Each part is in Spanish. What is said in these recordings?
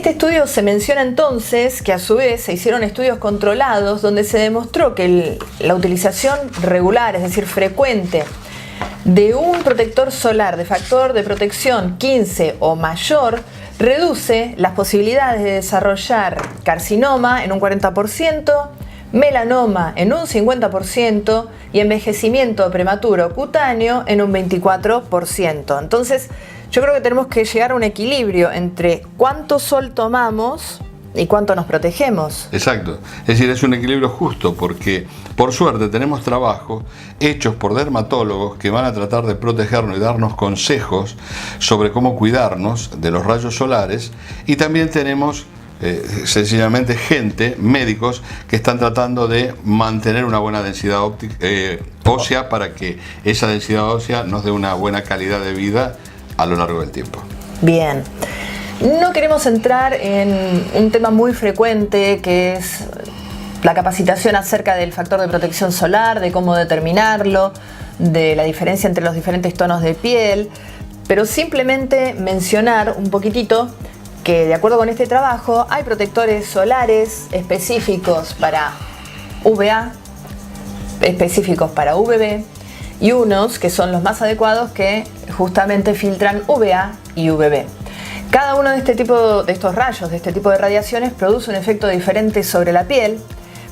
este estudio se menciona entonces que a su vez se hicieron estudios controlados donde se demostró que la utilización regular, es decir, frecuente, de un protector solar de factor de protección 15 o mayor reduce las posibilidades de desarrollar carcinoma en un 40%, melanoma en un 50% y envejecimiento prematuro cutáneo en un 24%. Entonces, yo creo que tenemos que llegar a un equilibrio entre cuánto sol tomamos y cuánto nos protegemos. Exacto, es decir, es un equilibrio justo porque por suerte tenemos trabajos hechos por dermatólogos que van a tratar de protegernos y darnos consejos sobre cómo cuidarnos de los rayos solares, y también tenemos sencillamente médicos que están tratando de mantener una buena densidad ósea para que esa densidad ósea nos dé una buena calidad de vida a lo largo del tiempo. Bien. No queremos entrar en un tema muy frecuente que es la capacitación acerca del factor de protección solar, de cómo determinarlo, de la diferencia entre los diferentes tonos de piel, pero simplemente mencionar un poquitito que de acuerdo con este trabajo hay protectores solares específicos para UVA, específicos para UVB y unos que son los más adecuados que justamente filtran UVA y UVB. Cada uno de estos rayos, de este tipo de radiaciones, produce un efecto diferente sobre la piel,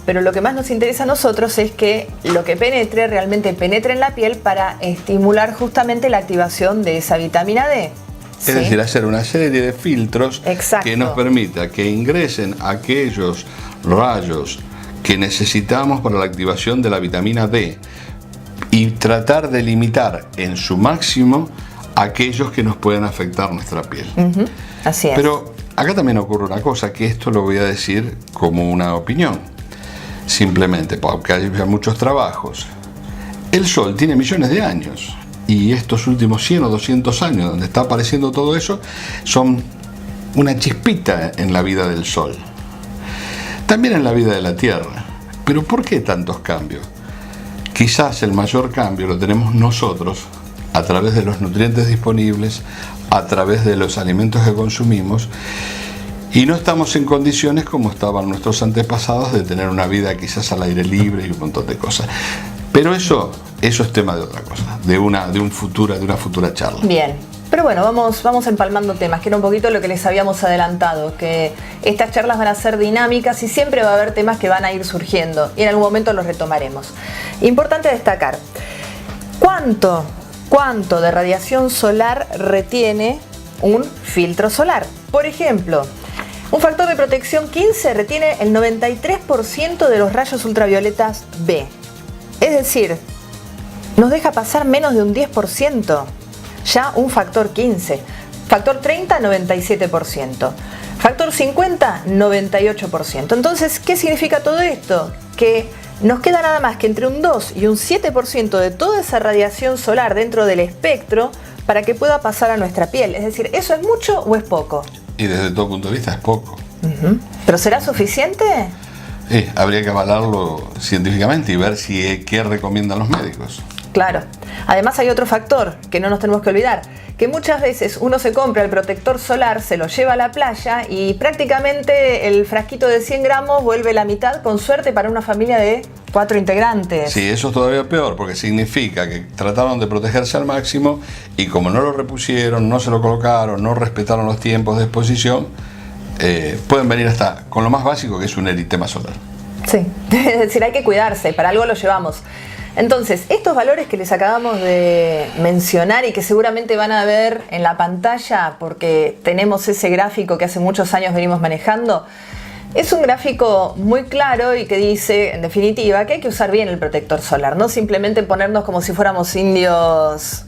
pero lo que más nos interesa a nosotros es que lo que penetre realmente penetre en la piel para estimular justamente la activación de esa vitamina D. Es decir, hacer una serie de filtros que nos permita que ingresen aquellos rayos que necesitamos para la activación de la vitamina D y tratar de limitar en su máximo aquellos que nos pueden afectar nuestra piel. Así es. Pero acá también ocurre una cosa, que esto lo voy a decir como una opinión, simplemente porque hay muchos trabajos. El Sol tiene millones de años y estos últimos 100 o 200 años donde está apareciendo todo eso son una chispita en la vida del Sol, también en la vida de la Tierra. Pero ¿por qué tantos cambios? Quizás el mayor cambio lo tenemos nosotros a través de los nutrientes disponibles, a través de los alimentos que consumimos, y no estamos en condiciones como estaban nuestros antepasados de tener una vida quizás al aire libre y un montón de cosas. Pero eso es tema de otra cosa, de una futura charla. Bien, pero bueno, vamos empalmando temas, que era un poquito lo que les habíamos adelantado, que estas charlas van a ser dinámicas y siempre va a haber temas que van a ir surgiendo y en algún momento los retomaremos. Importante destacar, ¿cuánto de radiación solar retiene un filtro solar? Por ejemplo, un factor de protección 15 retiene el 93% de los rayos ultravioletas B. Es decir, nos deja pasar menos de un 10%. Ya un factor 15. Factor 30, 97%. Factor 50, 98%. Entonces, ¿qué significa todo esto? Que nos queda nada más que entre un 2 y un 7% de toda esa radiación solar dentro del espectro para que pueda pasar a nuestra piel. Es decir, ¿eso es mucho o es poco? Y desde todo punto de vista es poco. ¿Pero será suficiente? Habría que avalarlo científicamente y ver qué recomiendan los médicos. Claro. Además hay otro factor que no nos tenemos que olvidar, que muchas veces uno se compra el protector solar, se lo lleva a la playa y prácticamente el frasquito de 100 gramos vuelve la mitad, con suerte para una familia de 4 integrantes. Sí, eso es todavía peor, porque significa que trataron de protegerse al máximo y como no lo repusieron, no se lo colocaron, no respetaron los tiempos de exposición, pueden venir hasta con lo más básico, que es un eritema solar. Sí, es decir, hay que cuidarse, para algo lo llevamos. Entonces, estos valores que les acabamos de mencionar y que seguramente van a ver en la pantalla porque tenemos ese gráfico que hace muchos años venimos manejando, es un gráfico muy claro y que dice, en definitiva, que hay que usar bien el protector solar, no simplemente ponernos como si fuéramos indios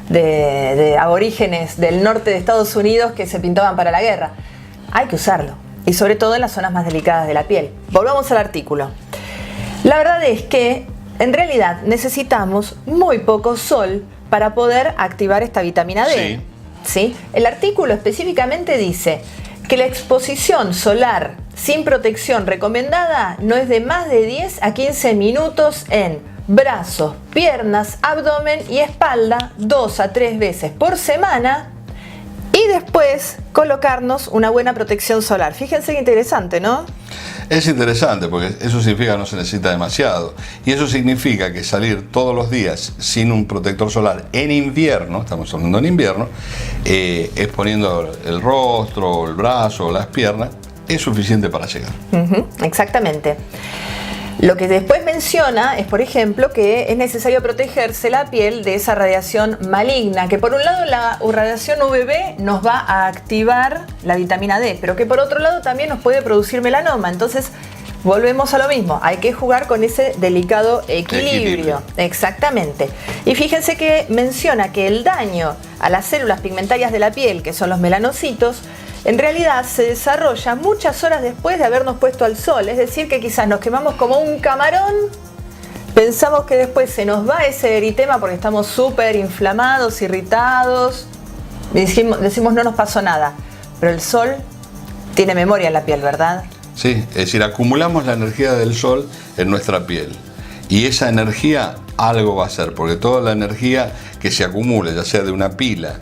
de aborígenes del norte de Estados Unidos que se pintaban para la guerra. Hay que usarlo, y sobre todo en las zonas más delicadas de la piel. Volvamos al artículo. La verdad es que en realidad necesitamos muy poco sol para poder activar esta vitamina D. ¿Sí? El artículo específicamente dice que la exposición solar sin protección recomendada no es de más de 10 a 15 minutos en brazos, piernas, abdomen y espalda 2 a 3 veces por semana Y después colocarnos una buena protección solar. Fíjense qué interesante, ¿no? Es interesante porque eso significa que no se necesita demasiado. Y eso significa que salir todos los días sin un protector solar en invierno, estamos hablando en invierno, exponiendo el rostro, el brazo o las piernas, es suficiente para llegar. Exactamente. Lo que después menciona es, por ejemplo, que es necesario protegerse la piel de esa radiación maligna, que por un lado la radiación UVB nos va a activar la vitamina D, pero que por otro lado también nos puede producir melanoma. Entonces, volvemos a lo mismo, hay que jugar con ese delicado equilibrio. Exactamente. Y fíjense que menciona que el daño a las células pigmentarias de la piel, que son los melanocitos, en realidad se desarrolla muchas horas después de habernos puesto al sol. Es decir, que quizás nos quemamos como un camarón, pensamos que después se nos va ese eritema porque estamos súper inflamados, irritados, decimos no nos pasó nada, pero el sol tiene memoria en la piel, ¿verdad? Sí, es decir, acumulamos la energía del sol en nuestra piel y esa energía algo va a hacer, porque toda la energía que se acumula, ya sea de una pila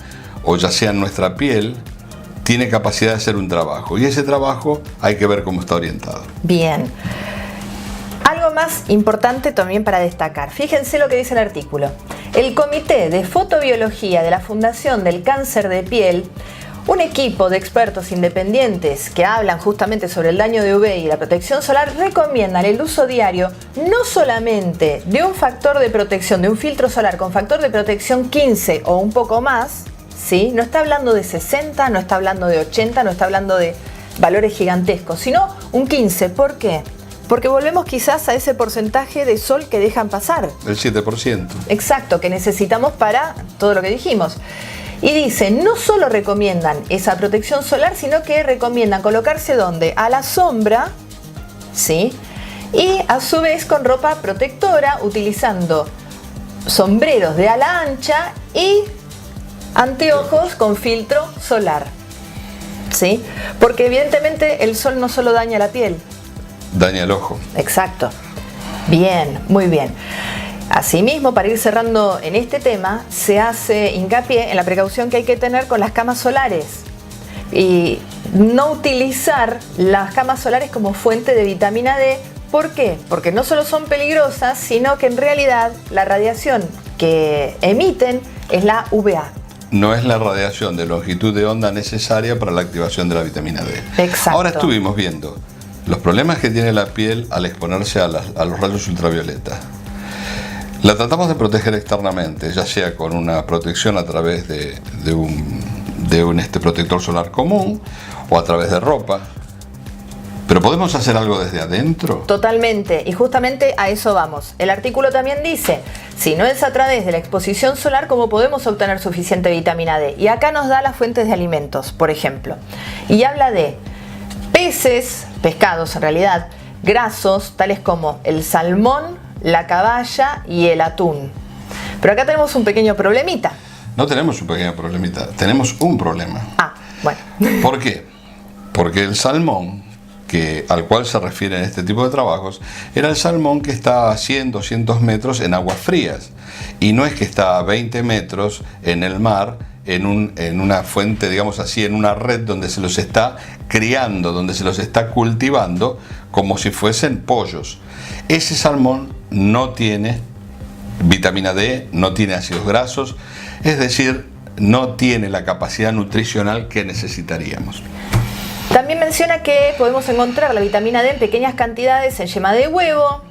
o ya sea en nuestra piel, tiene capacidad de hacer un trabajo y ese trabajo hay que ver cómo está orientado. Bien. Algo más importante también para destacar. Fíjense lo que dice el artículo. El Comité de Fotobiología de la Fundación del Cáncer de Piel, un equipo de expertos independientes que hablan justamente sobre el daño de UV y la protección solar, recomiendan el uso diario no solamente de un factor de protección, de un filtro solar con factor de protección 15 o un poco más, ¿sí? No está hablando de 60, no está hablando de 80, no está hablando de valores gigantescos, sino un 15. ¿Por qué? Porque volvemos quizás a ese porcentaje de sol que dejan pasar. El 7%. Exacto, que necesitamos para todo lo que dijimos. Y dice, no solo recomiendan esa protección solar, sino que recomiendan colocarse ¿dónde? A la sombra, ¿sí? Y a su vez con ropa protectora, utilizando sombreros de ala ancha y anteojos con filtro solar, ¿sí? Porque evidentemente el sol no solo daña la piel. Daña el ojo. Exacto. Bien, muy bien. Asimismo, para ir cerrando en este tema, se hace hincapié en la precaución que hay que tener con las camas solares y no utilizar las camas solares como fuente de vitamina D. ¿Por qué? Porque no solo son peligrosas, sino que en realidad la radiación que emiten es la UVA. No es la radiación de longitud de onda necesaria para la activación de la vitamina D. Exacto. Ahora estuvimos viendo los problemas que tiene la piel al exponerse a los rayos ultravioleta. La tratamos de proteger externamente, ya sea con una protección a través de un protector solar común o a través de ropa. ¿Pero podemos hacer algo desde adentro? Totalmente, y justamente a eso vamos. El artículo también dice, si no es a través de la exposición solar, ¿cómo podemos obtener suficiente vitamina D? Y acá nos da las fuentes de alimentos, por ejemplo. Y habla de pescados en realidad, grasos, tales como el salmón, la caballa y el atún. Pero acá tenemos un pequeño problemita. No tenemos un pequeño problemita, tenemos un problema. Ah, bueno. ¿Por qué? Porque el salmón, al cual se refieren este tipo de trabajos, era el salmón que está a 100, 200 metros en aguas frías. Y no es que está a 20 metros en el mar, en una fuente, digamos así, en una red donde se los está criando, donde se los está cultivando, como si fuesen pollos. Ese salmón no tiene vitamina D, no tiene ácidos grasos, es decir, no tiene la capacidad nutricional que necesitaríamos. También menciona que podemos encontrar la vitamina D en pequeñas cantidades en yema de huevo,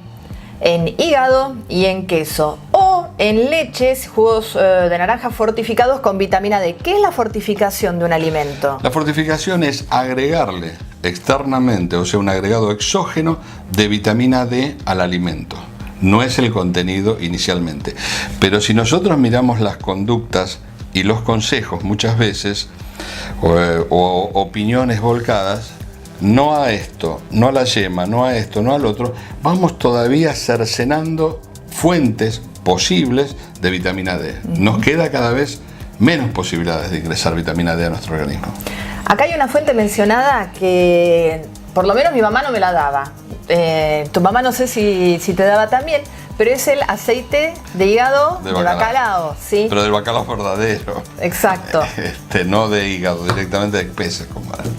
en hígado y en queso, o en leches, jugos de naranja fortificados con vitamina D. ¿Qué es la fortificación de un alimento? La fortificación es agregarle externamente, o sea, un agregado exógeno de vitamina D al alimento. No es el contenido inicialmente. Pero si nosotros miramos las conductas y los consejos muchas veces, o opiniones volcadas, no a esto, no a la yema, no a esto, no al otro, vamos todavía cercenando fuentes posibles de vitamina D. Nos queda cada vez menos posibilidades de ingresar vitamina D a nuestro organismo. Acá hay una fuente mencionada que por lo menos mi mamá no me la daba. Tu mamá no sé si te daba también, pero es el aceite de hígado de bacalao, ¿sí? Pero del bacalao verdadero. Exacto. No de hígado, directamente de peces, comadre.